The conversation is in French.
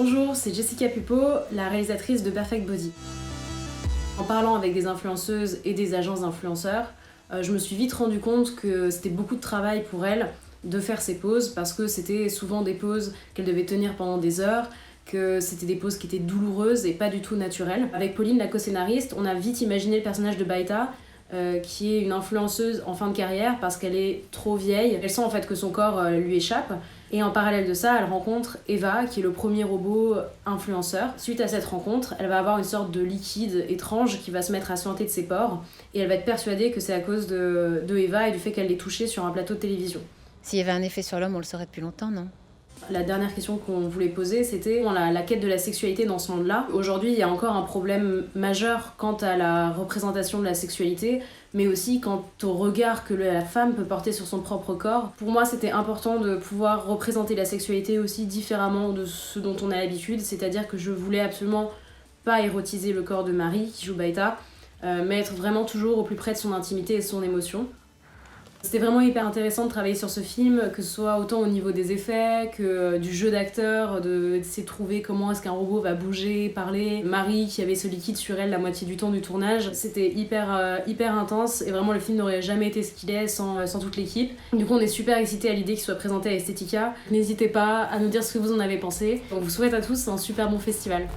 Bonjour, c'est Jessica Pupo, la réalisatrice de Perfect Body. En parlant avec des influenceuses et des agences d'influenceurs, je me suis vite rendu compte que c'était beaucoup de travail pour elles de faire ces poses parce que c'était souvent des poses qu'elles devaient tenir pendant des heures, que c'était des poses qui étaient douloureuses et pas du tout naturelles. Avec Pauline, la co-scénariste, on a vite imaginé le personnage de Baïta, qui est une influenceuse en fin de carrière parce qu'elle est trop vieille. Elle sent en fait que son corps lui échappe. Et en parallèle de ça, elle rencontre Eva, qui est le premier robot influenceur. Suite à cette rencontre, elle va avoir une sorte de liquide étrange qui va se mettre à suinter de ses pores. Et elle va être persuadée que c'est à cause de Eva et du fait qu'elle l'ait touchée sur un plateau de télévision. S'il y avait un effet sur l'homme, on le saurait depuis longtemps, non ? La dernière question qu'on voulait poser, c'était la quête de la sexualité dans ce monde-là. Aujourd'hui, il y a encore un problème majeur quant à la représentation de la sexualité, mais aussi quant au regard que la femme peut porter sur son propre corps. Pour moi, c'était important de pouvoir représenter la sexualité aussi différemment de ce dont on a l'habitude, c'est-à-dire que je voulais absolument pas érotiser le corps de Marie, qui joue Baïta, mais être vraiment toujours au plus près de son intimité et de son émotion. C'était vraiment hyper intéressant de travailler sur ce film, que ce soit autant au niveau des effets que du jeu d'acteur, d'essayer de trouver comment est-ce qu'un robot va bouger, parler. Marie qui avait ce liquide sur elle la moitié du temps du tournage, c'était hyper intense et vraiment le film n'aurait jamais été ce qu'il est sans toute l'équipe. Du coup on est super excités à l'idée qu'il soit présenté à Estetica. N'hésitez pas à nous dire ce que vous en avez pensé. On vous souhaite à tous un super bon festival.